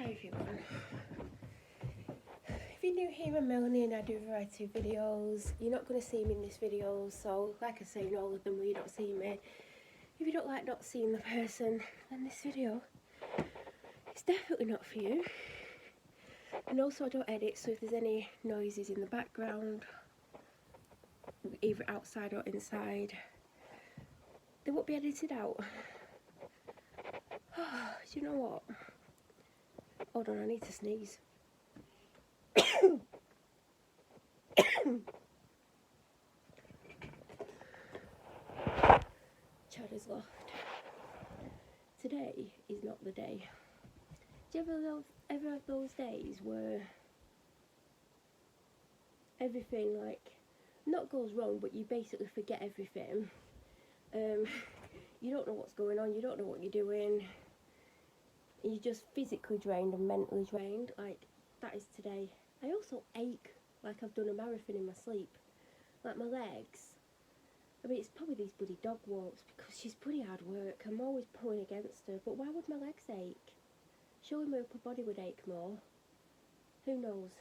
Hi everyone. If you're new here, I'm Melanie and I do a variety of videos. You're not going to see me in this video, so like I say in all of them where you don't see me, if you don't like not seeing the person, then this video is definitely not for you. And also I don't edit, so if there's any noises in the background, either outside or inside, they won't be edited out. Do you know what? Hold on, I need to sneeze. Chadder's loft. Today is not the day. Do you ever have those days where everything not goes wrong, but you basically forget everything? You don't know what's going on, you don't know what you're doing, and you're just physically drained and mentally drained. Like, that is today. I also ache like I've done a marathon in my sleep. Like, my legs, I mean, it's probably these bloody dog walks, because she's pretty hard work. I'm always pulling against her, but why would my legs ache? Surely my upper body would ache more. Who knows?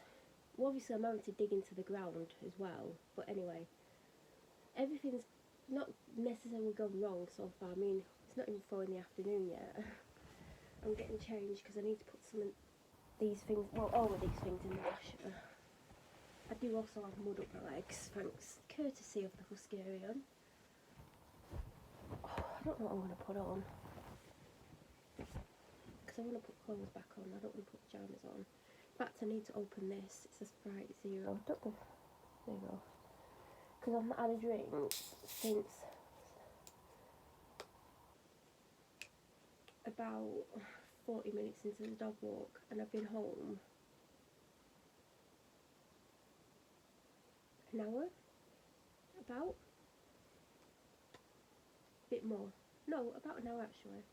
Well, obviously I'm having to dig into the ground as well, but anyway, everything's not necessarily gone wrong so far. I mean, it's not even 4 in the afternoon yet. I'm getting changed because I need to put some of these things, well, all of these things in the washer. I do also have mud up my legs, thanks courtesy of the Huskerian. Oh, I don't know what I'm going to put on, because I want to put clothes back on. I don't want to put pyjamas on. In fact, I need to open this. It says Sprite Zero. Don't know. There you go. Because I've not had a drink since about 40 minutes into the dog walk, and I've been home an hour, about, bit more, no, about an hour actually,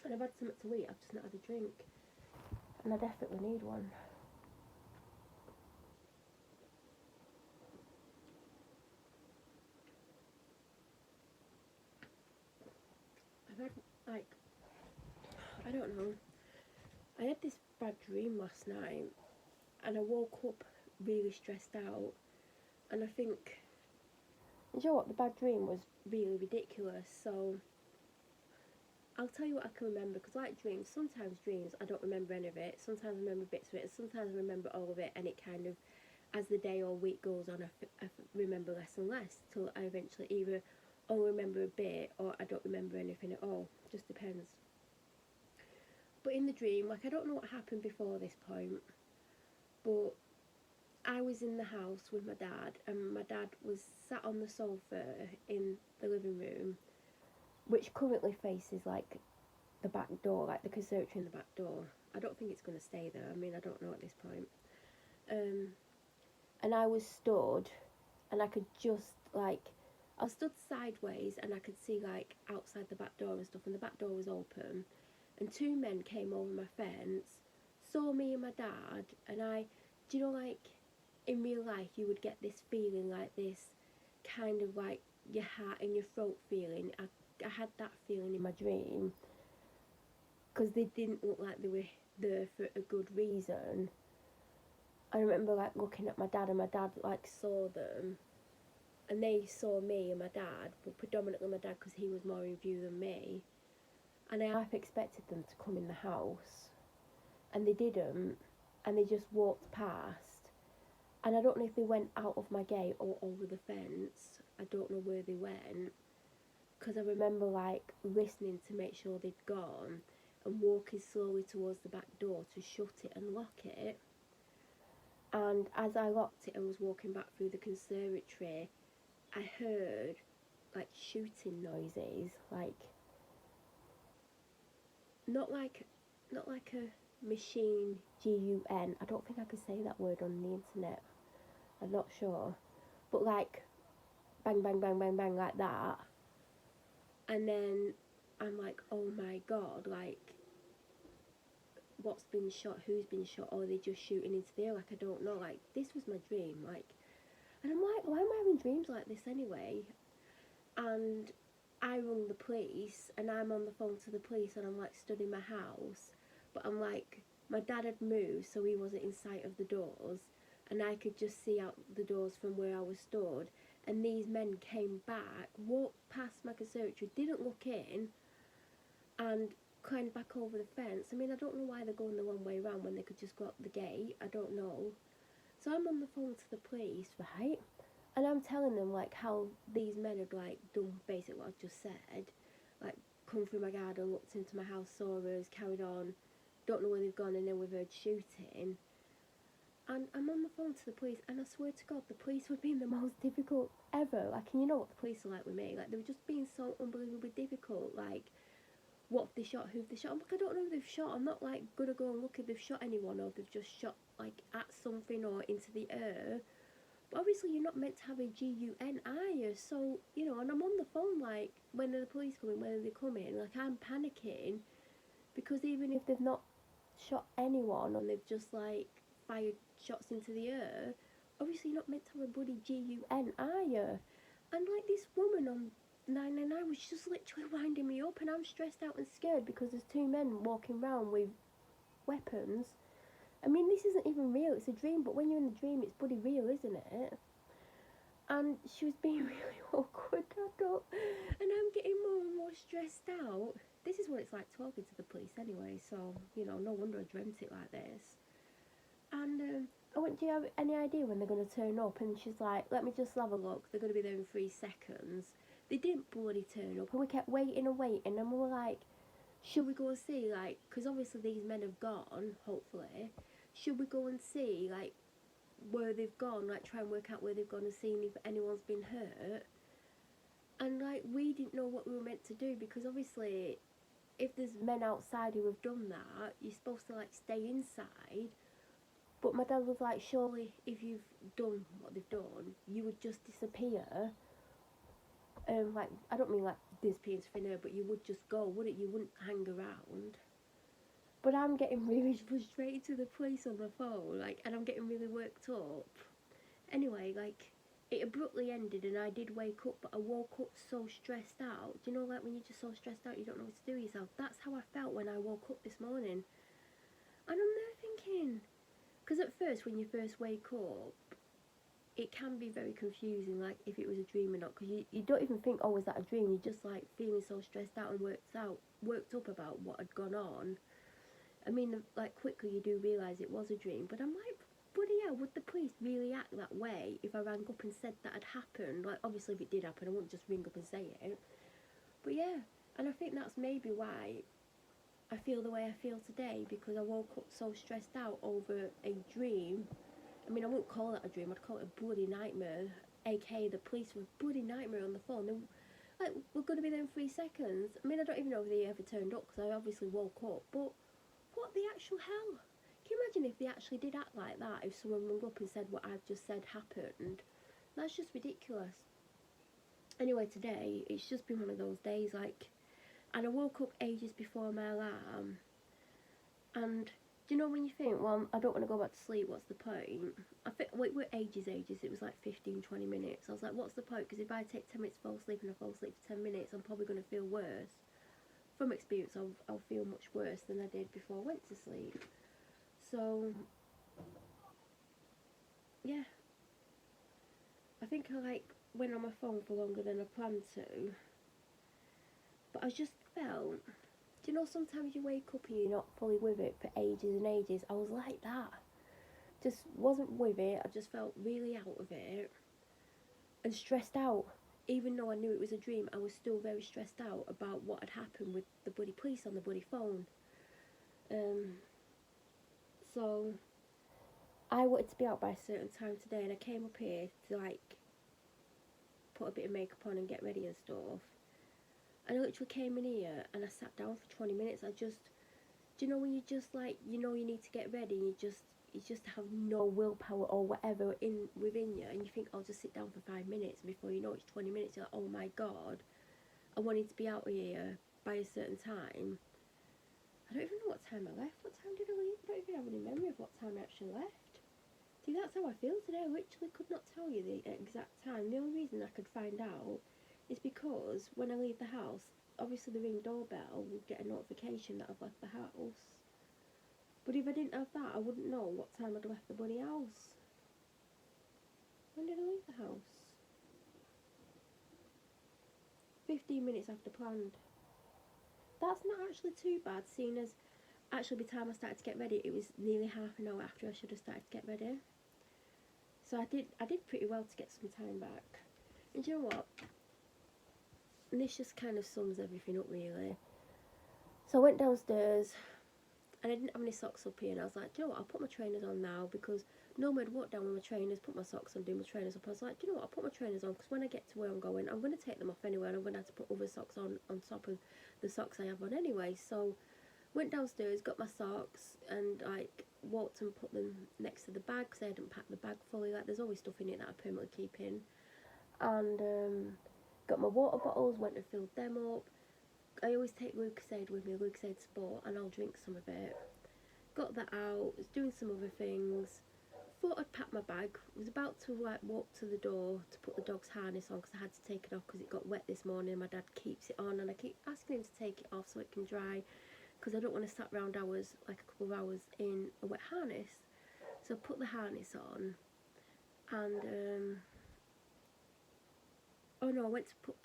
and I've had something to eat. I've just not had a drink, and I definitely need one. I've had, I don't know, I had this bad dream last night, and I woke up really stressed out, and I think, you know what, the bad dream was really ridiculous. So I'll tell you what I can remember, because like sometimes dreams I don't remember any of it, sometimes I remember bits of it, and sometimes I remember all of it, and it kind of, as the day or week goes on, I remember less and less, till I eventually either only remember a bit or I don't remember anything at all. Just depends. But in the dream, I don't know what happened before this point, but I was in the house with my dad, and my dad was sat on the sofa in the living room, which currently faces the back door, like the conservatory in the back door. I don't think it's going to stay there. I mean, I don't know at this point. And I was stood, and I could just I stood sideways, and I could see outside the back door and stuff, and the back door was open, and 2 men came over my fence, saw me and my dad, and do you know, in real life you would get this feeling, this kind of your heart in your throat feeling. I had that feeling in my dream, because they didn't look like they were there for a good reason. I remember looking at my dad, and my dad saw them, and they saw me and my dad, but predominantly my dad, because he was more in view than me. And I half expected them to come in the house, and they didn't, and they just walked past. And I don't know if they went out of my gate or over the fence. I don't know where they went, because I remember listening to make sure they'd gone, and walking slowly towards the back door to shut it and lock it. And as I locked it and was walking back through the conservatory, I heard shooting noises, not like a machine, G-U-N. I don't think I could say that word on the internet. I'm not sure. But bang, bang, bang, bang, bang, like that. And then I'm like, oh my god, what's been shot, who's been shot, or are they just shooting into the air? I don't know. This was my dream. And I'm like, why am I having dreams like this anyway? And I rung the police, and I'm on the phone to the police, and I'm stood in my house, but I'm like, my dad had moved, so he wasn't in sight of the doors, and I could just see out the doors from where I was stood. And these men came back, walked past my conservatory, didn't look in, and climbed back over the fence. I mean, I don't know why they're going the long way around when they could just go up the gate. I don't know. So I'm on the phone to the police, right? And I'm telling them like how these men had like done basically what I just said, like come through my garden, looked into my house, saw us, carried on, don't know where they've gone, and then we've heard shooting. And I'm on the phone to the police, and I swear to God, the police were being the most difficult ever. Like, and you know what the police are like with me. Like, they were just being so unbelievably difficult. Like, what if they shot, who they shot. I'm like, I don't know if they've shot. I'm not like gonna go and look if they've shot anyone or if they've just shot like at something or into the air. But obviously you're not meant to have a gun, are you? So, you know, and I'm on the phone like, when are the police coming, when are they coming? Like, I'm panicking because even if they've not shot anyone and they've just like fired shots into the air, obviously you're not meant to have a bloody gun, are you? And like, this woman on 999 was just literally winding me up, and I'm stressed out and scared because there's two men walking around with weapons. I mean, this isn't even real, it's a dream, but when you're in the dream, it's bloody real, isn't it? And she was being really awkward, and I'm getting more and more stressed out. This is what it's like talking to the police anyway, so, you know, no wonder I dreamt it like this. And I went, do you have any idea when they're going to turn up? And she's like, let me just have a look, they're going to be there in 3 seconds. They didn't bloody turn up, and we kept waiting and waiting, and we were like, should we go and see, like, because obviously these men have gone, hopefully, should we go and see, like, where they've gone, like, try and work out where they've gone and see if anyone's been hurt? And, like, we didn't know what we were meant to do, because obviously, if there's men outside who have done that, you're supposed to, like, stay inside. But my dad was like, surely if you've done what they've done, you would just disappear. Like, I don't mean like disappear into thin air, but you would just go, wouldn't you? Wouldn't hang around. But I'm getting really frustrated to the police on the phone, like, and I'm getting really worked up. Anyway, like, it abruptly ended and I did wake up, but I woke up so stressed out. Do you know, like, when you're just so stressed out you don't know what to do with yourself? That's how I felt when I woke up this morning. And I'm there thinking, because at first, when you first wake up, it can be very confusing, like, if it was a dream or not, because you don't even think, oh, is that a dream? You're just, like, feeling so stressed out and worked up about what had gone on. I mean, like, quickly you do realise it was a dream, but I'm like, bloody hell, would the police really act that way if I rang up and said that had happened? Like, obviously if it did happen, I wouldn't just ring up and say it. But yeah, and I think that's maybe why I feel the way I feel today, because I woke up so stressed out over a dream. I mean, I wouldn't call it a dream, I'd call it a bloody nightmare, aka the police were a bloody nightmare on the phone. They, like, we're going to be there in 3 seconds. I mean, I don't even know if they ever turned up, because I obviously woke up, but what the actual hell? Can you imagine if they actually did act like that, if someone rung up and said what I've just said happened? That's just ridiculous. Anyway, today, it's just been one of those days, like, and I woke up ages before my alarm, and do you know when you think, well, I don't want to go back to sleep, what's the point? I think, wait, we're ages, it was like 15-20 minutes. I was like, what's the point? Because if I take 10 minutes to fall asleep and I fall asleep for 10 minutes, I'm probably going to feel worse. From experience, I'll feel much worse than I did before I went to sleep. So, yeah, I think I, like, went on my phone for longer than I planned to, but I just felt, do you know, sometimes you wake up and you're not fully with it for ages and ages? I was like that. Just wasn't with it. I just felt really out of it and stressed out. Even though I knew it was a dream, I was still very stressed out about what had happened with the bloody police on the bloody phone. So I wanted to be out by a certain time today, and I came up here to, like, put a bit of makeup on and get ready and stuff. And I literally came in here and I sat down for 20 minutes. I just, do you know when you just, like, you know you need to get ready and you just have no willpower or whatever within you, and you think, I'll just sit down for 5 minutes, and before you know it's 20 minutes, you're like, oh my god, I wanted to be out here by a certain time. I don't even know what time I left. What time did I leave? I don't even have any memory of what time I actually left. See, that's how I feel today. I literally could not tell you the exact time. The only reason I could find out is because when I leave the house, obviously the ring doorbell will get a notification that I've left the house. But if I didn't have that, I wouldn't know what time I'd left the bunny house. When did I leave the house? 15 minutes after planned. That's not actually too bad, seeing as actually by the time I started to get ready, it was nearly half an hour after I should have started to get ready. So I did pretty well to get some time back. And do you know what? And this just kind of sums everything up really. So I went downstairs and I didn't have any socks up here, and I was like, do you know what, I'll put my trainers on now, because normally I'd walk down with my trainers, put my socks on, do my trainers up. I was like, do you know what, I'll put my trainers on, because when I get to where I'm going, I'm going to take them off anyway, and I'm going to have to put other socks on top of the socks I have on anyway. So went downstairs, got my socks, and like walked and put them next to the bag, because I hadn't packed the bag fully. Like, there's always stuff in it that I permanently keep in. And got my water bottles, went and filled them up. I always take Lucozade with me, Lucozade Sport, and I'll drink some of it. Got that out, was doing some other things. Thought I'd pack my bag. Was about to like walk to the door to put the dog's harness on, because I had to take it off because it got wet this morning. My dad keeps it on, and I keep asking him to take it off so it can dry, because I don't want to sat around hours, like a couple of hours in a wet harness. So I put the harness on, and oh no, I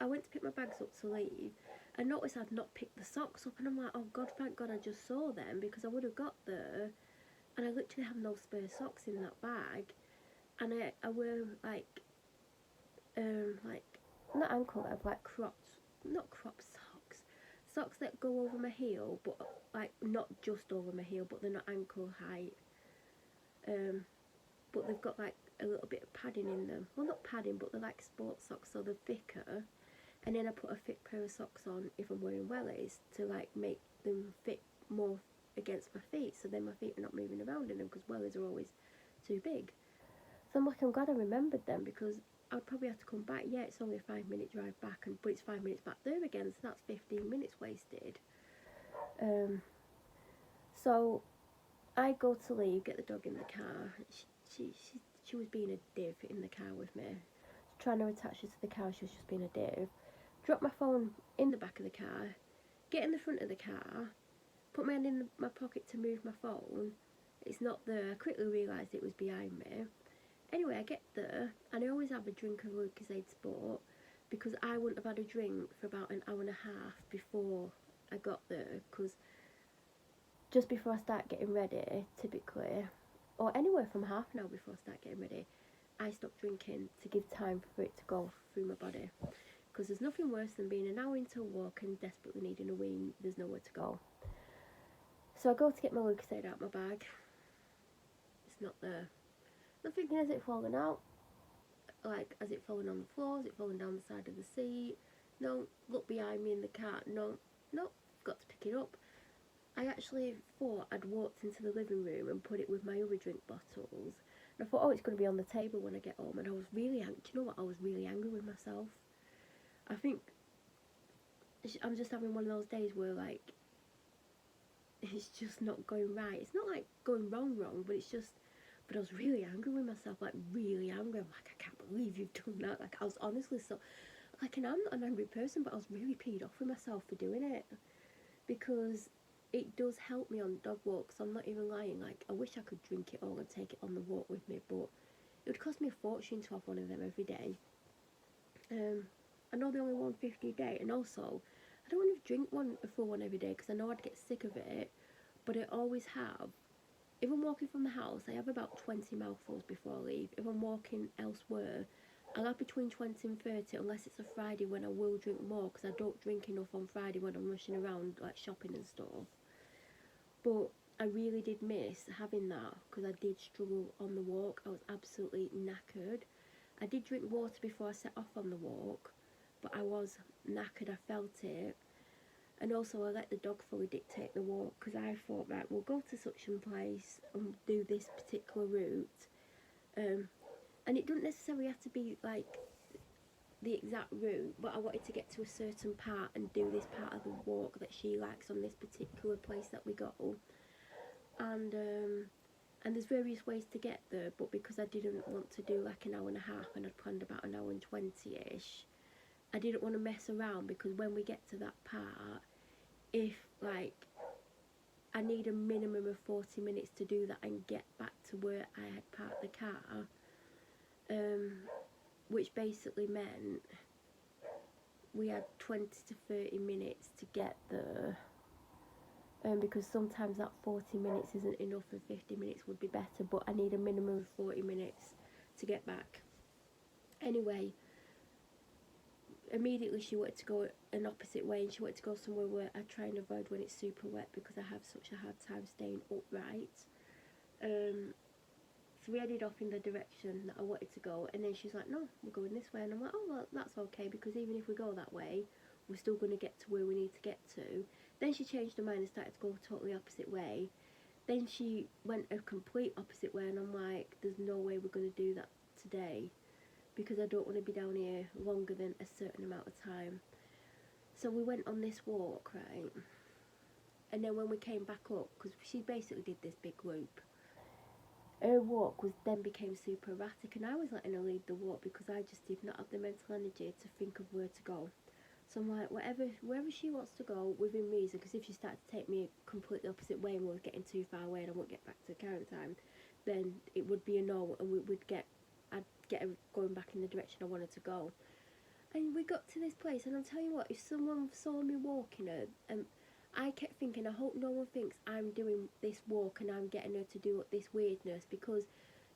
went to pick my bags up to leave. I noticed I'd not picked the socks up, and I'm like, oh god, thank god I just saw them, because I would have got there, and I literally have no spare socks in that bag. And I wear like not ankle length, like not crop socks that go over my heel, but like not just over my heel, but they're not ankle height. But they've got like a little bit of padding in them. Well, not padding, but they're like sports socks, so they're thicker. And then I put a thick pair of socks on if I'm wearing wellies, to like make them fit more against my feet, so then my feet are not moving around in them, because wellies are always too big. So I'm like, I'm glad I remembered them, because I'd probably have to come back. Yeah, it's only a 5-minute drive back, but it's 5 minutes back there again, so that's 15 minutes wasted. So I go to leave, get the dog in the car. She was being a div in the car with me, trying to attach her to the car. She was just being a div. Drop my phone in the back of the car, get in the front of the car, put my hand in my pocket to move my phone. It's not there. I quickly realised it was behind me. Anyway, I get there, and I always have a drink of Lucozade Sport, because I wouldn't have had a drink for about an hour and a half before I got there, because just before I start getting ready, typically, or anywhere from half an hour before I start getting ready, I stop drinking to give time for it to go through my body. Because there's nothing worse than being an hour into a walk and desperately needing a wee, there's nowhere to go. So I go to get my Lucozade out of my bag. It's not there. I'm thinking, has it fallen out? Like, has it fallen on the floor? Has it fallen down the side of the seat? No. Look behind me in the car. No. Got to pick it up. I actually thought I'd walked into the living room and put it with my other drink bottles. And I thought, oh, it's going to be on the table when I get home. And I was really angry. Do you know what? I was really angry with myself. I think I'm just having one of those days where, like, it's just not going right. It's not, like, going wrong, but it's just... But I was really angry with myself, like, really angry. I'm like, I can't believe you've done that. Like, I was honestly so... Like, and I'm not an angry person, but I was really peed off with myself for doing it. Because it does help me on dog walks. I'm not even lying. Like, I wish I could drink it all and take it on the walk with me, but it would cost me a fortune to have one of them every day. I know they're only $1.50 a day, and also, I don't want to drink a full one every day, because I know I'd get sick of it, but I always have. If I'm walking from the house, I have about 20 mouthfuls before I leave. If I'm walking elsewhere, I'll have between 20 and 30, unless it's a Friday when I will drink more, because I don't drink enough on Friday when I'm rushing around, like, shopping and stuff. But I really did miss having that, because I did struggle on the walk. I was absolutely knackered. I did drink water before I set off on the walk, but I was knackered. I felt it. And also I let the dog fully dictate the walk, because I thought, right, we'll go to such a place and do this particular route. And it doesn't necessarily have to be like the exact route, but I wanted to get to a certain part and do this part of the walk that she likes on this particular place that we go. And there's various ways to get there, but because I didn't want to do like an hour and a half, and I'd planned about an hour and 20-ish, I didn't want to mess around, because when we get to that part, if like I need a minimum of 40 minutes to do that and get back to where I had parked the car, which basically meant we had 20 to 30 minutes to get there, because sometimes that 40 minutes isn't enough and 50 minutes would be better, but I need a minimum of 40 minutes to get back. Anyway, immediately she wanted to go an opposite way, and she wanted to go somewhere where I try and avoid when it's super wet because I have such a hard time staying upright. So we headed off in the direction that I wanted to go, and then she's like, no, we're going this way, and I'm like, oh well, that's okay, because even if we go that way, we're still going to get to where we need to get to. Then she changed her mind and started to go a totally opposite way. Then she went a complete opposite way, and I'm like, there's no way we're going to do that today, because I don't want to be down here longer than a certain amount of time. So we went on this walk, right? And then when we came back up, because she basically did this big loop, her walk then became super erratic, and I was letting her lead the walk because I just did not have the mental energy to think of where to go. So I'm like, wherever she wants to go within reason, because if she started to take me a completely opposite way and we were getting too far away and I won't get back to the car in time, then it would be a no, and I'd get her going back in the direction I wanted to go. And we got to this place, and I'll tell you what, if someone saw me walking her, I kept thinking, I hope no one thinks I'm doing this walk and I'm getting her to do this weirdness, because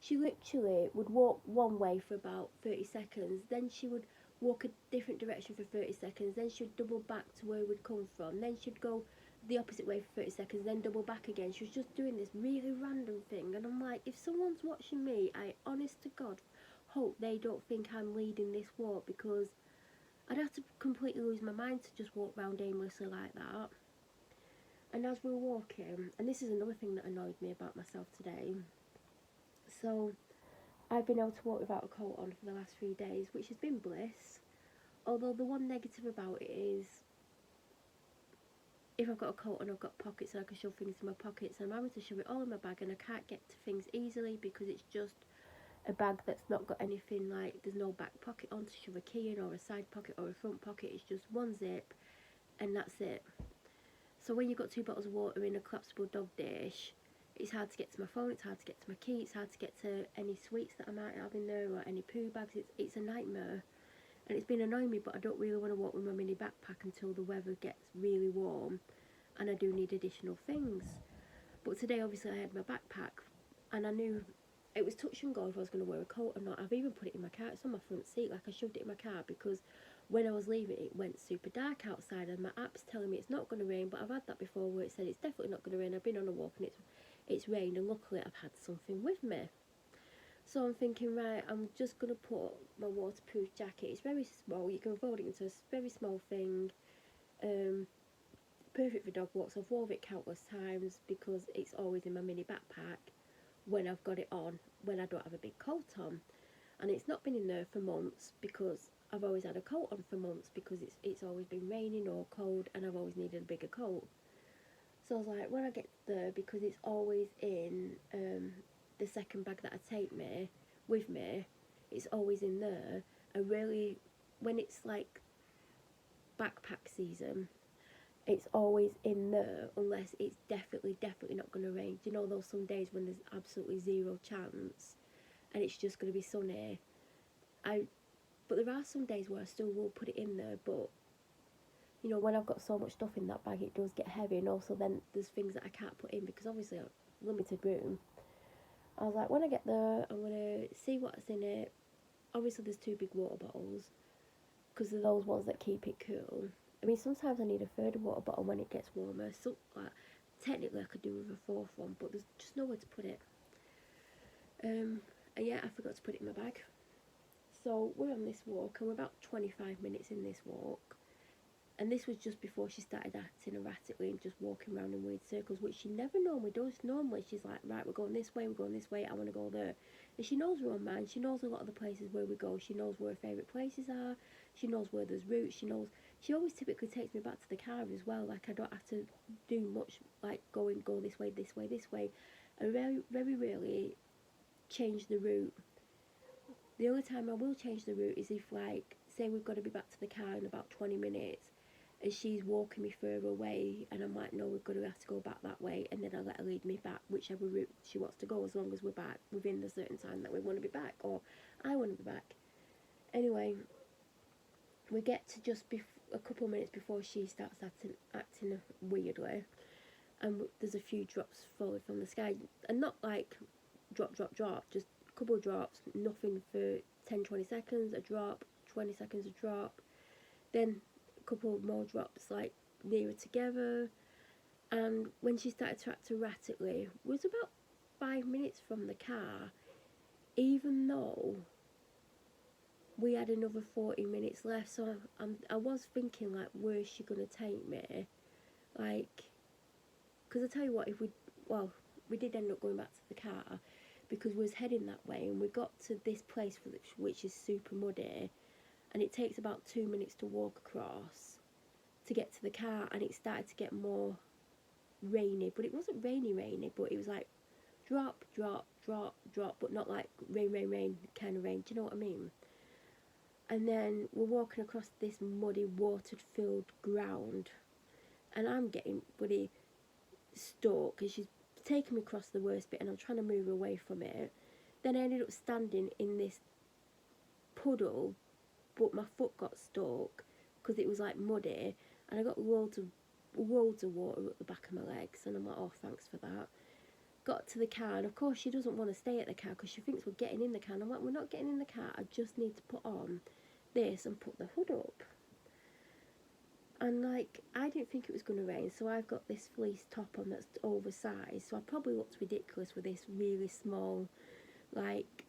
she literally would walk one way for about 30 seconds, then she would walk a different direction for 30 seconds, then she'd double back to where we'd come from, then she'd go the opposite way for 30 seconds, then double back again. She was just doing this really random thing, and I'm like, if someone's watching me, I honest to God hope they don't think I'm leading this walk, because I'd have to completely lose my mind to just walk around aimlessly like that. And as we were walking, and this is another thing that annoyed me about myself today, so I've been able to walk without a coat on for the last 3 days, which has been bliss. Although the one negative about it is, if I've got a coat on, I've got pockets and I can shove things in my pockets, and I'm having to shove it all in my bag, and I can't get to things easily because it's just a bag that's not got anything, like there's no back pocket on to shove a key in, or a side pocket or a front pocket. It's just one zip and that's it. So when you've got 2 bottles of water in a collapsible dog dish, it's hard to get to my phone, it's hard to get to my key, it's hard to get to any sweets that I might have in there, or any poo bags. It's a nightmare, and it's been annoying me, but I don't really want to walk with my mini backpack until the weather gets really warm, and I do need additional things. But today obviously I had my backpack, and I knew it was touch and go if I was going to wear a coat or not. I've even put it in my car, it's on my front seat, like I shoved it in my car, because when I was leaving it went super dark outside, and my app's telling me it's not going to rain, but I've had that before where it said it's definitely not going to rain. I've been on a walk and it's rained, and luckily I've had something with me. So I'm thinking, right, I'm just going to put my waterproof jacket. It's very small, you can fold it into a very small thing, perfect for dog walks. I've worn it countless times because it's always in my mini backpack when I've got it on, when I don't have a big coat on. And it's not been in there for months because I've always had a coat on for months, because it's always been raining or cold, and I've always needed a bigger coat. So I was like, when I get there, because it's always in the second bag that I take with me, it's always in there. And really, when it's like backpack season, it's always in there unless it's definitely not going to rain. Do you know those some days when there's absolutely zero chance and it's just going to be sunny? But there are some days where I still will put it in there, but you know, when I've got so much stuff in that bag, it does get heavy, and also then there's things that I can't put in because obviously I've limited room. I was like, when I get there, I'm going to see what's in it. Obviously there's 2 big water bottles, because they're those ones that keep it cool. I mean, sometimes I need a 3rd water bottle when it gets warmer, so like, technically I could do with a 4th one, but there's just nowhere to put it. And yeah, I forgot to put it in my bag. So we're on this walk, and we're about 25 minutes in this walk, and this was just before she started acting erratically and just walking around in weird circles, which she never normally does. Normally she's like, right, we're going this way, I want to go there. And she knows her own mind, she knows a lot of the places where we go, she knows where her favourite places are, she knows where there's routes, she always typically takes me back to the car as well. Like, I don't have to do much, like go this way. I very, very rarely change the route. The only time I will change the route is if, like, say we've got to be back to the car in about 20 minutes, and she's walking me further away, and I'm like, no, we're going to have to go back that way, and then I let her lead me back whichever route she wants to go, as long as we're back within the certain time that we want to be back, or I want to be back. Anyway, we get to just a couple of minutes before she starts acting weirdly, and there's a few drops falling from the sky, and not like drop, just a couple of drops, nothing for 10-20 seconds, a drop, 20 seconds, a drop, then a couple more drops like nearer together. And when she started to act erratically, it was about 5 minutes from the car, even though we had another 40 minutes left. So I was thinking, like, where's she gonna take me? Like, because I tell you what, we did end up going back to the car because we was heading that way, and we got to this place which is super muddy, and it takes about 2 minutes to walk across to get to the car, and it started to get more rainy, but it wasn't rainy, but it was like drop, but not like rain kind of rain. Do you know what I mean? And then we're walking across this muddy, water-filled ground, and I'm getting bloody stuck because she's taking me across the worst bit, and I'm trying to move away from it. Then I ended up standing in this puddle, but my foot got stuck because it was like muddy, and I got loads of water at the back of my legs, and I'm like, oh, thanks for that. Got to the car, and of course she doesn't want to stay at the car because she thinks we're getting in the car, and I'm like, we're not getting in the car, I just need to put on this and put the hood up. And like, I didn't think it was going to rain, so I've got this fleece top on that's oversized, so I probably looked ridiculous with this really small, like,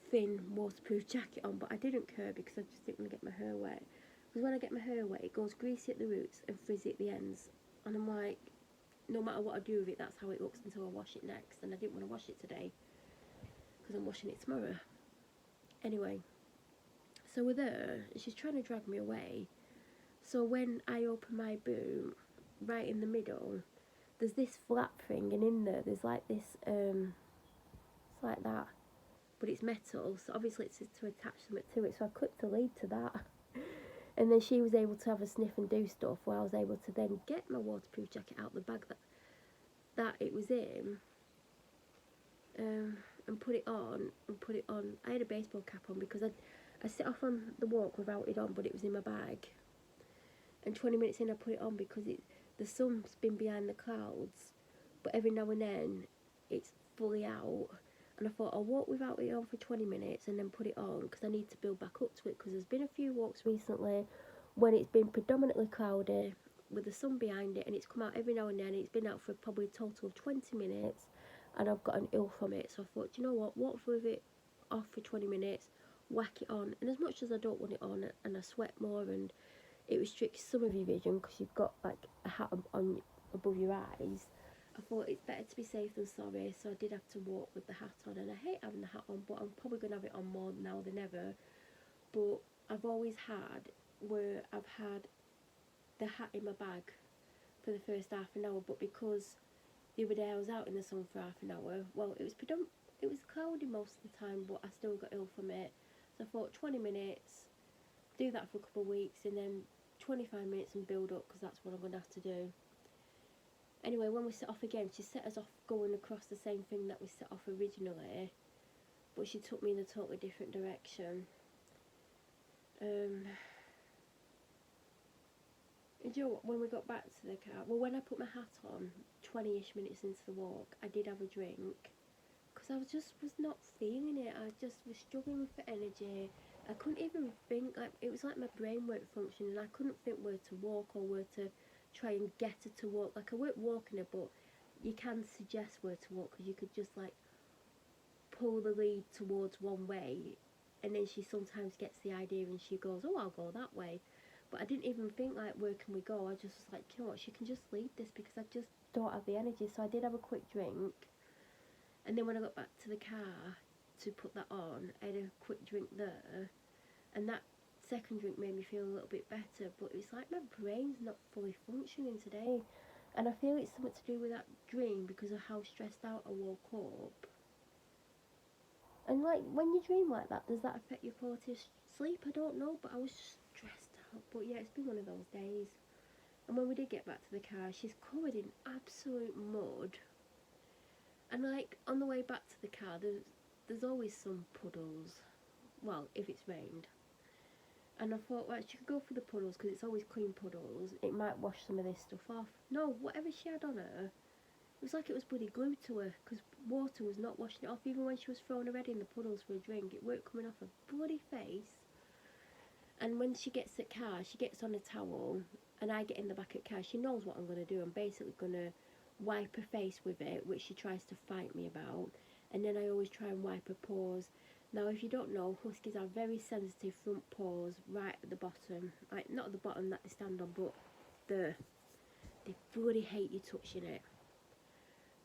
thin waterproof jacket on, but I didn't care because I just didn't want to get my hair wet. Because when I get my hair wet, it goes greasy at the roots and frizzy at the ends, and I'm like, no matter what I do with it, that's how it looks until I wash it next, and I didn't want to wash it today because I'm washing it tomorrow. Anyway, so we're there, and she's trying to drag me away. So when I open my boot, right in the middle, there's this flap thing, and in there's like this, it's like that, but it's metal, so obviously it's to attach something to it, so I clipped the lead to that. And then she was able to have a sniff and do stuff, while I was able to then get my waterproof jacket out the bag that it was in, and put it on. I had a baseball cap on because I set off on the walk without it on, but it was in my bag. And 20 minutes in, I put it on because the sun's been behind the clouds, but every now and then it's fully out. And I thought I'll walk without it on for 20 minutes and then put it on because I need to build back up to it, because there's been a few walks recently when it's been predominantly cloudy with the sun behind it, and it's come out every now and then. It's been out for probably a total of 20 minutes, and I've gotten ill from it. So I thought, you know what, walk with it off for 20 minutes, whack it on. And as much as I don't want it on, and I sweat more, and it restricts some of your vision because you've got like a hat on above your eyes, I thought it's better to be safe than sorry. So I did have to walk with the hat on, and I hate having the hat on, but I'm probably going to have it on more now than ever. But I've always had where I've had the hat in my bag for the first half an hour, but because the other day I was out in the sun for half an hour, well, it was cloudy most of the time, but I still got ill from it. So I thought 20 minutes, do that for a couple of weeks, and then 25 minutes and build up, because that's what I'm going to have to do. Anyway, when we set off again, she set us off going across the same thing that we set off originally, but she took me in a totally different direction. And you know what, when we got back to the car, well, when I put my hat on, 20-ish minutes into the walk, I did have a drink, because I was not feeling it. I just was struggling for energy. I couldn't even think, like, it was like my brain weren't functioning. I couldn't think where to walk or where to try and get her to walk. Like, I weren't walking her, but you can suggest where to walk, because you could just, like, pull the lead towards one way, and then she sometimes gets the idea and she goes, oh, I'll go that way. But I didn't even think, like, where can we go? I just was like, you know what, she can just lead this, because I just don't have the energy. So I did have a quick drink, and then when I got back to the car to put that on, I had a quick drink there, and that second drink made me feel a little bit better. But it's like my brain's not fully functioning today, and I feel it's something to do with that dream because of how stressed out I woke up. And like, when you dream like that, does that affect your quality of sleep? I don't know, but I was just stressed But yeah, it's been one of those days. And when we did get back to the car, she's covered in absolute mud. And like on the way back to the car, there's always some puddles. Well, if it's rained. And I thought, right, she could go for the puddles because it's always clean puddles. It might wash some of this stuff off. No, whatever she had on her, it was like it was bloody glued to her because water was not washing it off. Even when she was throwing her head in the puddles for a drink, it weren't coming off her bloody face. And when she gets at car, she gets on a towel, and I get in the back of the car. She knows what I'm going to do. I'm basically going to wipe her face with it, which she tries to fight me about. And then I always try and wipe her paws. Now, if you don't know, huskies have very sensitive front paws right at the bottom. Like, not at the bottom that they stand on, but they bloody hate you touching it.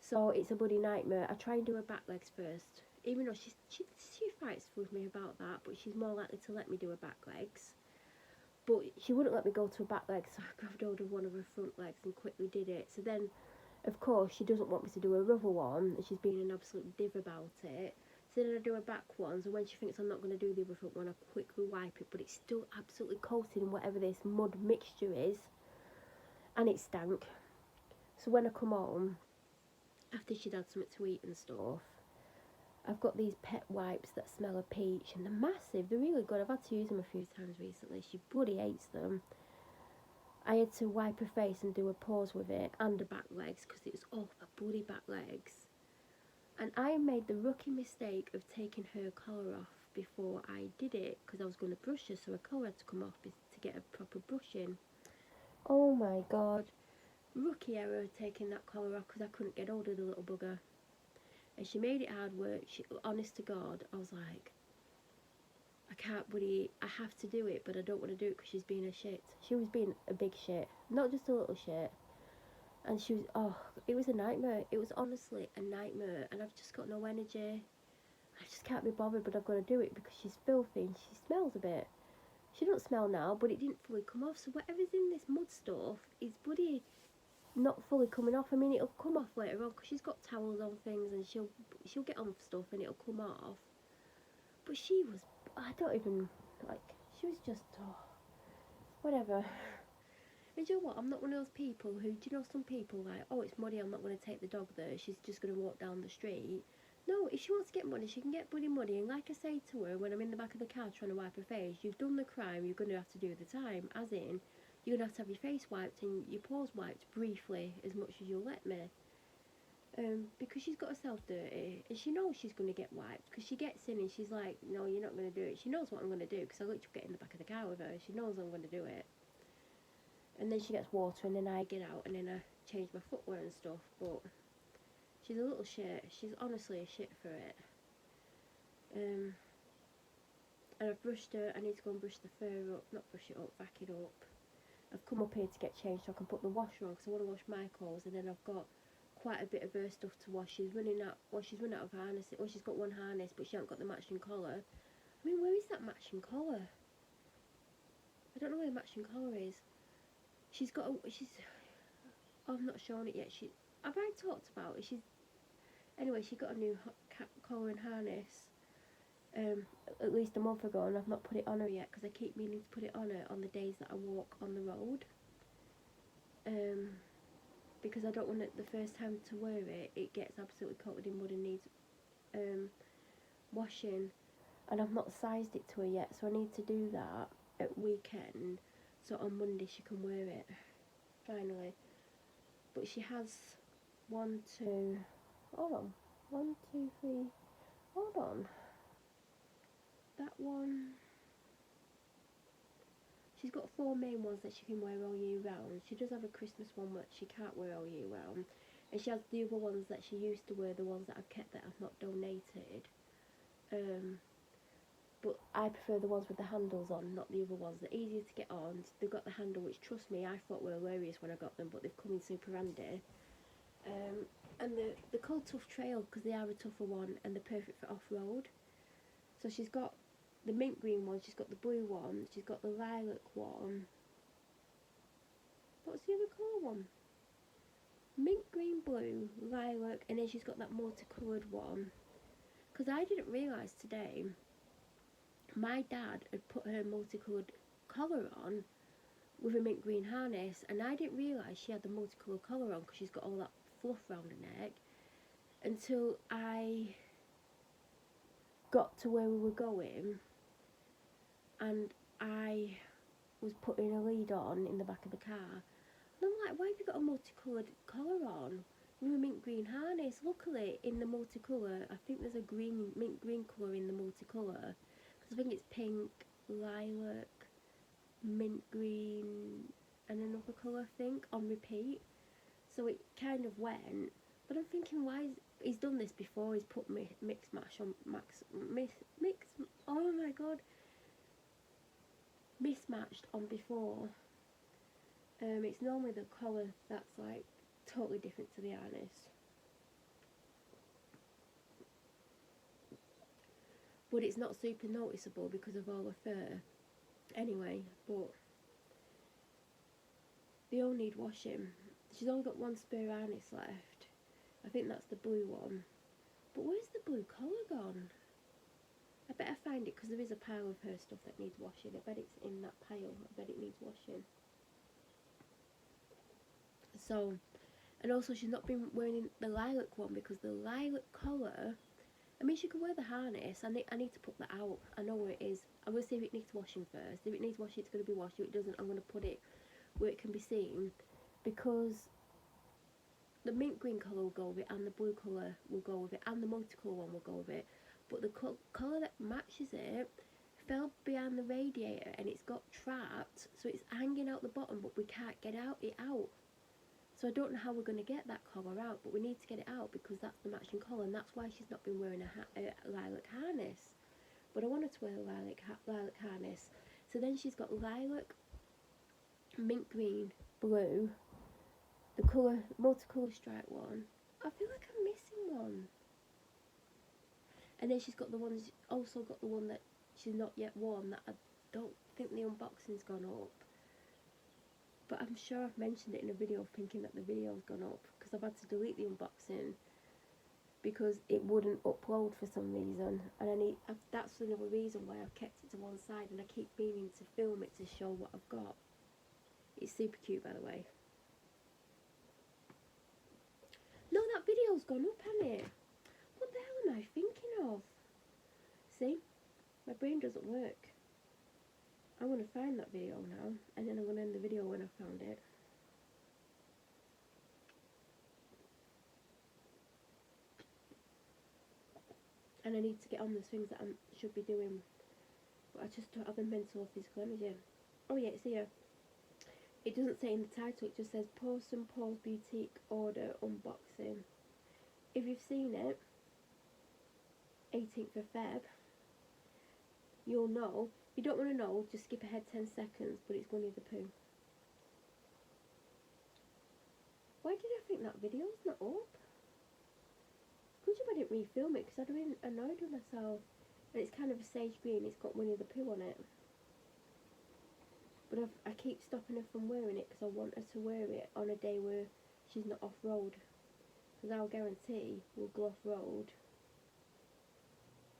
So it's a bloody nightmare. I try and do her back legs first. Even though she fights with me about that, but she's more likely to let me do her back legs. But she wouldn't let me go to her back legs, so I grabbed hold of one of her front legs and quickly did it. So then, of course, she doesn't want me to do her other one, and she's being an absolute div about it. So then I do her back ones, and when she thinks I'm not going to do the other front one, I quickly wipe it, but it's still absolutely coated in whatever this mud mixture is, and it stank. So when I come home, after she'd had something to eat and stuff, I've got these pet wipes that smell of peach, and they're massive, they're really good. I've had to use them a few times recently. She bloody hates them. I had to wipe her face and do her paws with it, and her back legs, because it was all her bloody back legs. And I made the rookie mistake of taking her collar off before I did it, because I was going to brush her, so her collar had to come off to get a proper brushing. Oh my god. Rookie error taking that collar off, because I couldn't get hold of the little bugger. And she made it hard work. Honest to God, I was like, I can't really, I have to do it, but I don't want to do it because she's being a shit. She was being a big shit, not just a little shit. And she was, oh, it was a nightmare. It was honestly a nightmare. And I've just got no energy. I just can't be bothered, but I've got to do it because she's filthy and she smells a bit. She doesn't smell now, but it didn't fully come off. So whatever's in this mud stuff is bloody not fully coming off. I mean, it'll come off later on because she's got towels on things and she'll get on stuff and it'll come off. But she was, I don't even, like, she was just, oh, whatever. And you know what, I'm not one of those people who, do you know some people like, oh, it's muddy, I'm not going to take the dog there, she's just going to walk down the street. No, if she wants to get muddy, she can get bloody muddy. And like I say to her when I'm in the back of the car trying to wipe her face, you've done the crime, you're going to have to do the time. As in, you're going to have your face wiped and your paws wiped briefly, as much as you'll let me. Because she's got herself dirty, and she knows she's going to get wiped, because she gets in and she's like, no, you're not going to do it. She knows what I'm going to do, because I literally get in the back of the car with her, she knows I'm going to do it. And then she gets water, and then I get out, and then I change my footwear and stuff, but she's a little shit. She's honestly a shit for it. And I've brushed her. I need to go and brush the fur up, not brush it up, vac it up. I've come up here to get changed so I can put the washer on, because I want to wash my clothes, and then I've got quite a bit of her stuff to wash. She's running out of harness. Well, she's got one harness, but she hasn't got the matching collar. I mean, where is that matching collar? I don't know where the matching collar is. She's got oh, I've not shown it yet. Have I talked about it? Anyway, she got a new collar and harness at least a month ago, and I've not put it on her yet, because I keep meaning to put it on her on the days that I walk on the road. Because I don't want it the first time to wear it, it gets absolutely coated in mud and needs washing. And I've not sized it to her yet, so I need to do that at weekend, so on Monday she can wear it, finally. But she has 1, 2, hold on, 1, 2, 3, hold on, that one, she's got 4 main ones that she can wear all year round. She does have a Christmas one that she can't wear all year round, and she has the other ones that she used to wear, the ones that I've kept that I've not donated. But I prefer the ones with the handles on, not the other ones. They're easier to get on. They've got the handle, which, trust me, I thought were hilarious when I got them, but they've come in super handy. And they're called Tough Trail because they are a tougher one, and they're perfect for off-road. So she's got the mint green one, she's got the blue one, she's got the lilac one. What's the other colour one? Mint green, blue, lilac, and then she's got that multicoloured one. Because I didn't realise today, my dad had put her multicoloured collar on, with a mint green harness, and I didn't realise she had the multicolour collar on because she's got all that fluff around her neck until I got to where we were going, and I was putting a lead on in the back of the car, and I'm like, why have you got a multicoloured collar on with a mint green harness? Luckily, in the multicolour, I think there's a mint green colour in the multicolour, because I think it's pink, lilac, mint green, and another colour, I think, on repeat. So it kind of went, but I'm thinking, why he's done this before? He's put mix match on mix. Oh my god, mismatched on before. It's normally the collar that's like totally different to the harness. But it's not super noticeable because of all the fur. Anyway, but they all need washing. She's only got one spare harness left. I think that's the blue one. But where's the blue collar gone? I better find it, because there is a pile of her stuff that needs washing. I bet it's in that pile. I bet it needs washing. So, and also she's not been wearing the lilac one, because the lilac collar, I mean, she can wear the harness. I need to put that out. I know where it is. I'm going to see if it needs washing first. If it needs washing, it's going to be washed. If it doesn't, I'm going to put it where it can be seen, because the mint green colour will go with it, and the blue colour will go with it, and the multicolour one will go with it. But the colour that matches it fell behind the radiator, and it's got trapped, so it's hanging out the bottom, but we can't get it out. So I don't know how we're going to get that collar out, but we need to get it out, because that's the matching collar, and that's why she's not been wearing a lilac harness. But I want her to wear a lilac harness. So then she's got lilac, mint green, blue, the colour, multicolour stripe one. I feel like I'm missing one. And then she's got the ones, also got the one that she's not yet worn, that I don't think the unboxing's gone up. But I'm sure I've mentioned it in a video, thinking that the video's gone up, because I've had to delete the unboxing because it wouldn't upload for some reason. And that's another reason why I've kept it to one side, and I keep meaning to film it to show what I've got. It's super cute, by the way. No, that video's gone up, hasn't it? What the hell am I thinking of? See? My brain doesn't work. I'm going to find that video now, and then I'm going to end the video when I found it. And I need to get on the things that I should be doing, but I just don't have the mental or physical energy. Oh yeah, it's here. It doesn't say in the title, it just says Pause and Pause Boutique Order Unboxing. If you've seen it, 18th of Feb, you'll know. If you don't want to know, just skip ahead 10 seconds, but it's Winnie the Pooh. Why did I think that video's not up? Good job I didn't refilm it, because I'd have been annoyed with myself. And it's kind of a sage green, it's got Winnie the Pooh on it. But I keep stopping her from wearing it, because I want her to wear it on a day where she's not off-road. Because I'll guarantee we'll go off-road,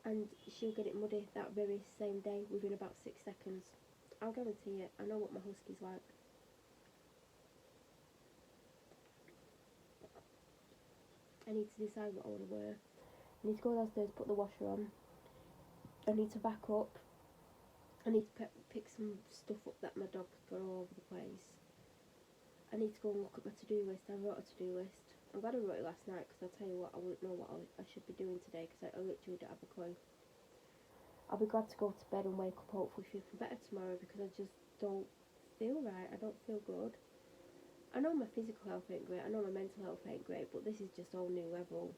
and she'll get it muddy that very same day within about 6 seconds. I'll guarantee it. I know what my husky's like. I need to decide what I want to wear. I need to go downstairs, put the washer on. I need to back up. I need to pick some stuff up that my dog's got all over the place. I need to go and look at my to-do list. I wrote a to-do list. I'm glad I wrote it last night, because I'll tell you what, I wouldn't know what I should be doing today, because I literally don't have a clue. I'll be glad to go to bed and wake up hopefully feeling better tomorrow, because I just don't feel right. I don't feel good. I know my physical health ain't great, I know my mental health ain't great, but this is just all new level.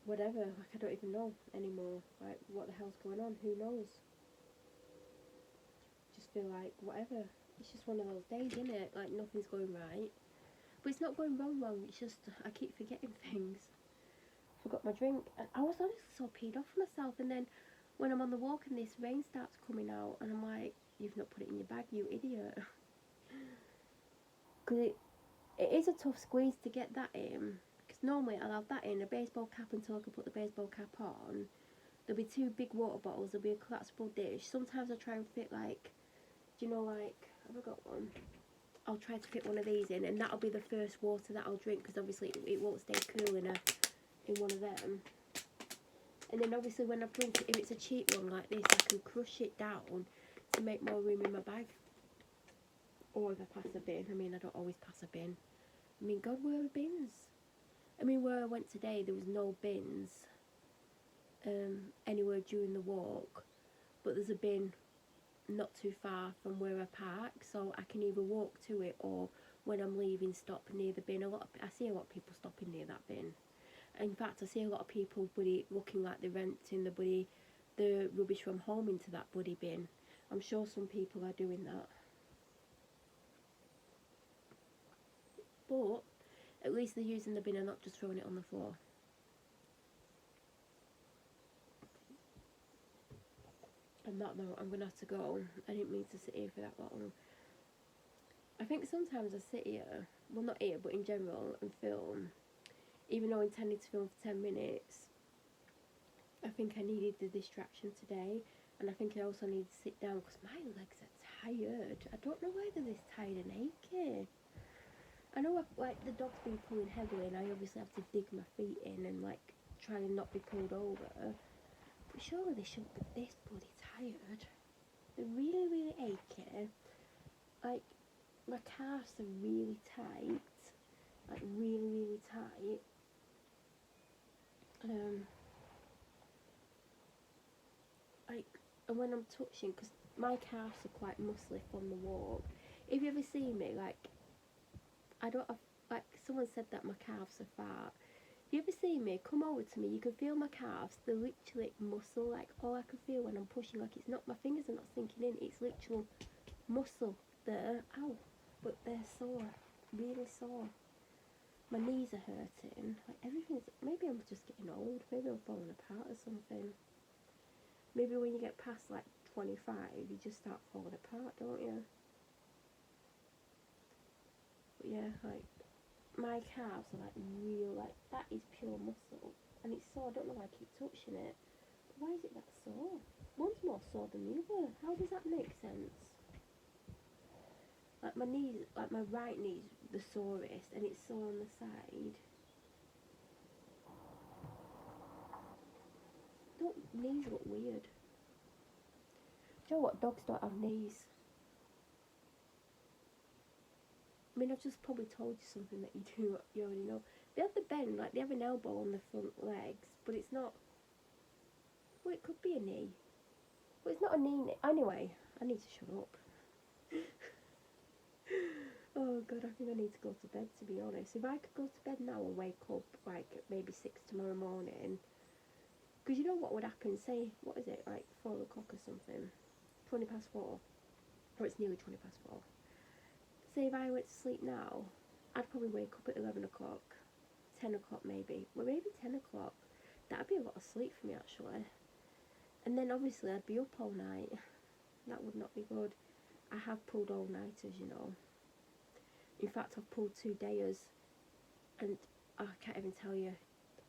Whatever, like, I don't even know anymore. Like, what the hell's going on? Who knows? Just feel like, whatever. It's just one of those days, isn't it? Like, nothing's going right. But it's not going wrong, it's just, I keep forgetting things. Forgot my drink, and I was honestly so peed off myself, and then when I'm on the walk and this rain starts coming out, and I'm like, you've not put it in your bag, you idiot. Because it is a tough squeeze to get that in, because normally I'll have that in, a baseball cap until I can put the baseball cap on. There'll be 2 big water bottles, there'll be a collapsible dish. Sometimes I try and fit, like, do you know, like, Have I got one? I'll try to fit one of these in, and that'll be the first water that I'll drink, because obviously it won't stay cool in one of them. And then obviously when I've drunk it, if it's a cheap one like this, I can crush it down to make more room in my bag. Or if I pass a bin. I mean, I don't always pass a bin. I mean, God, where are the bins? I mean, where I went today, there was no bins anywhere during the walk, but there's a bin not too far from where I park, so I can either walk to it, or when I'm leaving, stop near the bin. I see a lot of people stopping near that bin. In fact, I see a lot of people looking like they're renting the rubbish from home into that bloody bin. I'm sure some people are doing that. But at least they're using the bin and not just throwing it on the floor. On that note, I'm going to have to go. I didn't mean to sit here for that long. I think sometimes I sit here, well not here, but in general, and film, even though I intended to film for 10 minutes. I think I needed the distraction today, and I think I also need to sit down because my legs are tired. I don't know why they're this tired and achy. I know like the dog's been pulling heavily, and I obviously have to dig my feet in and like try and not be pulled over. But surely they shouldn't be this bloody tired. They're really, really achy. Like my calves are really tight, like really, really tight. Like, and when I'm touching, because my calves are quite muscly from the walk. If you ever see me, like, I don't have, like, someone said that my calves are fat. If you ever see me, come over to me, you can feel my calves, they're literally muscle, like, all I can feel when I'm pushing, like, it's not, my fingers are not sinking in, it's literal muscle there, ow, but they're sore, really sore. My knees are hurting, like, everything's, maybe I'm just getting old, maybe I'm falling apart or something. Maybe when you get past like 25, you just start falling apart, don't you? But yeah, like, my calves are like real, like, that is pure muscle. And it's sore, I don't know why I keep touching it. But why is it that sore? One's more sore than the other. How does that make sense? Like my knees, like my right knee's the sorest, and it's sore on the side. Don't knees look weird? Do you know what? Dogs don't have knees. I mean, I've just probably told you something that you already know. They have the bend, like they have an elbow on the front legs, but it's not. Well, it could be a knee. But it's not a knee. Anyway, I need to shut up. Oh god, I think I need to go to bed, to be honest. If I could go to bed now and wake up like at maybe 6 tomorrow morning, because you know what would happen? Say, what is it, like 4 o'clock or something? 20 past 4. Or it's nearly 20 past 4. Say if I went to sleep now, I'd probably wake up at 11 o'clock, 10 o'clock maybe. Well, maybe 10 o'clock. That'd be a lot of sleep for me, actually. And then obviously I'd be up all night. That would not be good. I have pulled all-nighters, you know. In fact, I've pulled 2 days, and I can't even tell you.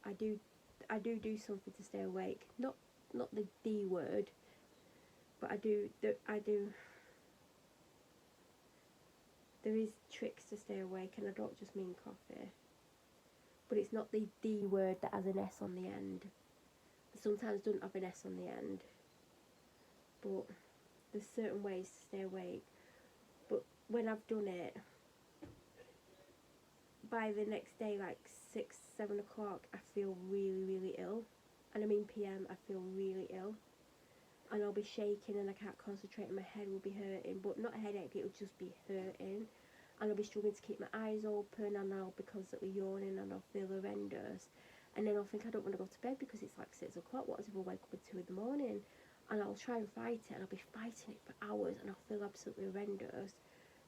I do something to stay awake. Not the D word, but I do. There is tricks to stay awake, and I don't just mean coffee. But it's not the D word that has an S on the end. Sometimes doesn't have an S on the end. But there's certain ways to stay awake. But when I've done it, by the next day, like 6, 7 o'clock, I feel really, really ill. And I mean PM, I feel really ill. And I'll be shaking and I can't concentrate and my head will be hurting. But not a headache, it'll just be hurting. And I'll be struggling to keep my eyes open, and I'll be constantly yawning, and I'll feel horrendous. And then I'll think I don't want to go to bed because it's like 6 o'clock. What if I wake up at 2 in the morning? And I'll try and fight it, and I'll be fighting it for hours, and I'll feel absolutely horrendous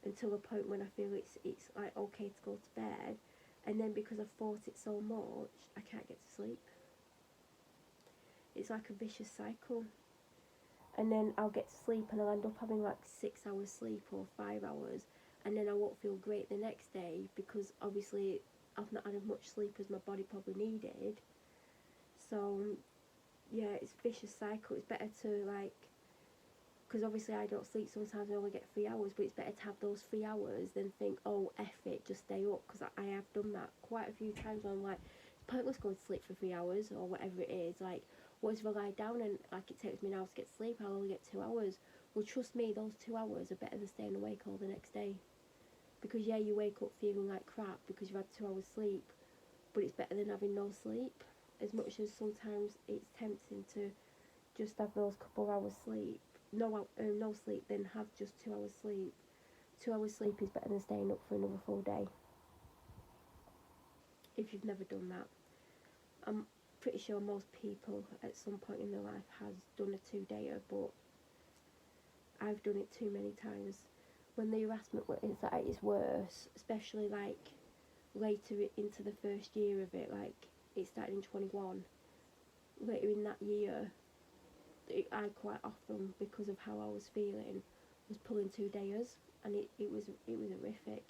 until the point when I feel it's like okay to go to bed. And then because I've fought it so much, I can't get to sleep. It's like a vicious cycle. And then I'll get to sleep and I'll end up having like 6 hours sleep or 5 hours, and then I won't feel great the next day because obviously I've not had as much sleep as my body probably needed. So yeah, it's a vicious cycle. It's better to like because obviously I don't sleep sometimes, I only get 3 hours, but it's better to have those 3 hours than think, oh, F it, just stay up, because I have done that quite a few times where I'm like, it's pointless going to sleep for 3 hours, or whatever it is, like, what if I lie down and, like, it takes me an hour to get sleep, I'll only get 2 hours. Well, trust me, those 2 hours are better than staying awake all the next day, because, yeah, you wake up feeling like crap because you've had 2 hours sleep, but it's better than having no sleep, as much as sometimes it's tempting to just have those couple of hours sleep, no sleep, then have just 2 hours sleep. 2 hours sleep is better than staying up for another full day. If you've never done that, I'm pretty sure most people at some point in their life has done a 2-dayer, but I've done it too many times. When the harassment is at its worst, especially like later into the first year of it, like it started in 21, later in that year, I quite often, because of how I was feeling, was pulling 2-dayers, and it was horrific.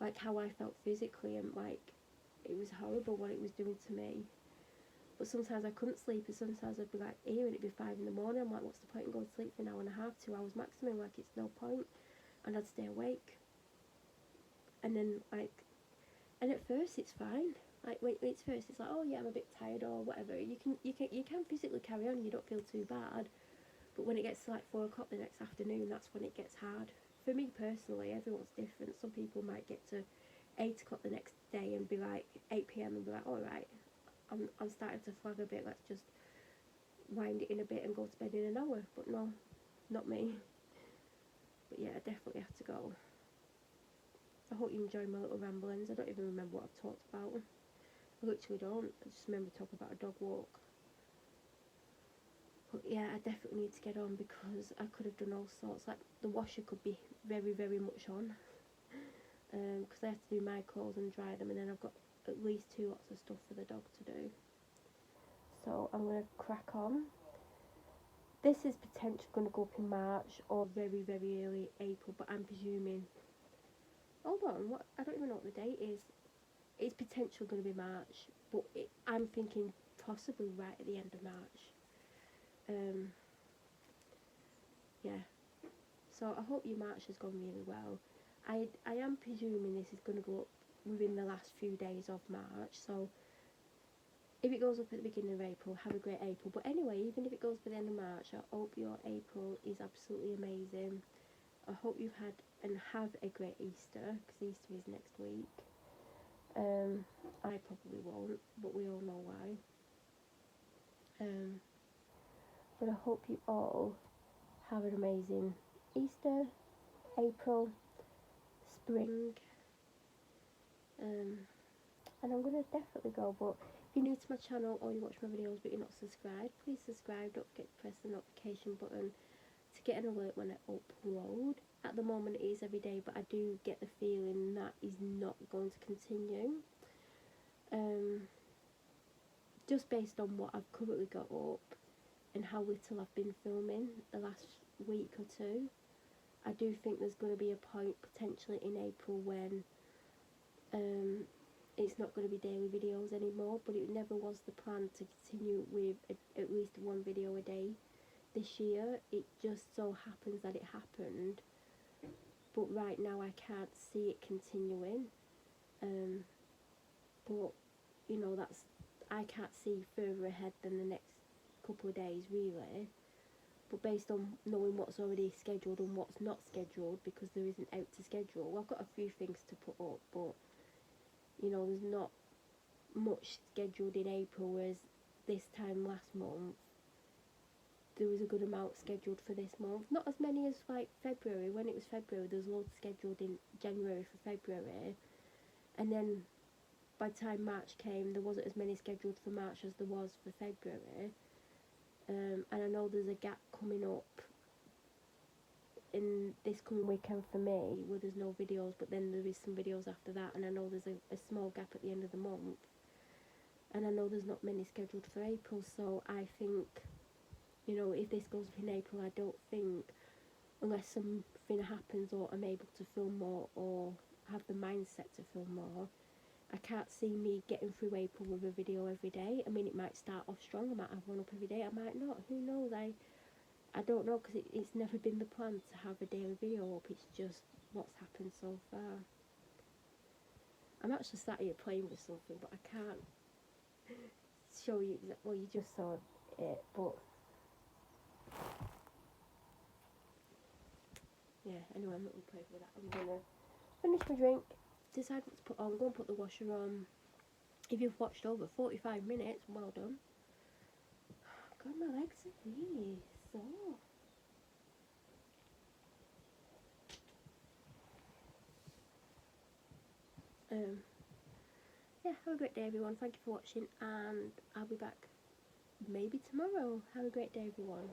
Like how I felt physically, and like it was horrible what it was doing to me. But sometimes I couldn't sleep, and sometimes I'd be like here, and it'd be 5 in the morning. I'm like, what's the point in going to sleep for an hour and a half, 2 hours maximum? Like it's no point. And I'd stay awake. And then and at first it's fine. Like when it's first, it's like, oh yeah, I'm a bit tired or whatever. You can physically carry on. You don't feel too bad. But when it gets to like 4 o'clock the next afternoon, that's when it gets hard. For me personally, everyone's different. Some people might get to 8 o'clock the next day and be like 8 p.m. and be like, all right, I'm starting to flag a bit. Let's just wind it in a bit and go to bed in an hour. But no, not me. But yeah, I definitely have to go. I hope you enjoy my little ramblings. I don't even remember what I've talked about. I literally don't. I just remember talking about a dog walk. But yeah, I definitely need to get on because I could have done all sorts. Like the washer could be very, very much on. Because I have to do my clothes and dry them, and then I've got at least 2 lots of stuff for the dog to do. So I'm going to crack on. This is potentially going to go up in March or very, very early April, but I'm presuming... Hold on, what? I don't even know what the date is. It's potentially going to be March, but I'm thinking possibly right at the end of March. Yeah. So I hope your March has gone really well. I am presuming this is going to go up within the last few days of March, so if it goes up at the beginning of April, have a great April. But anyway, even if it goes by the end of March, I hope your April is absolutely amazing. I hope you've had and have a great Easter, because Easter is next week. I probably won't, but we all know why. But I hope you all have an amazing Easter, April, spring, and I'm going to definitely go. But if you're new to my channel or you watch my videos but you're not subscribed, please subscribe. Don't forget to press the notification button to get an alert when I upload. At the moment it is every day, but I do get the feeling that is not going to continue. Just based on what I've currently got up and how little I've been filming the last week or two, I do think there's going to be a point potentially in April when it's not going to be daily videos anymore, but it never was the plan to continue with at least one video a day this year. It just so happens that it happened, but right now I can't see it continuing. But you know, I can't see further ahead than the next couple of days really. But based on knowing what's already scheduled and what's not scheduled, because there isn't out to schedule, I've got a few things to put up, but you know, there's not much scheduled in April, whereas this time last month there was a good amount scheduled for this month. Not as many as like February. When it was February, there was loads scheduled in January for February, and then by the time March came, there wasn't as many scheduled for March as there was for February. And I know there's a gap coming up in this coming weekend for me where there's no videos, but then there is some videos after that, and I know there's a small gap at the end of the month, and I know there's not many scheduled for April. So I think, you know, if this goes up in April, I don't think, unless something happens or I'm able to film more or have the mindset to film more, I can't see me getting through April with a video every day. I mean, it might start off strong, I might have one up every day, I might not, who knows. I don't know, because it's never been the plan to have a daily video up. It's just what's happened so far. I'm actually sat here playing with something, but I can't show you. Well, you just saw it, but yeah. Anyway, I'm not gonna play with that. I'm gonna finish my drink, decide what to put on, go and put the washer on. If you've watched over 45 minutes, well done. God, my legs are really sore. Yeah, have a great day, everyone. Thank you for watching, and I'll be back maybe tomorrow. Have a great day, everyone.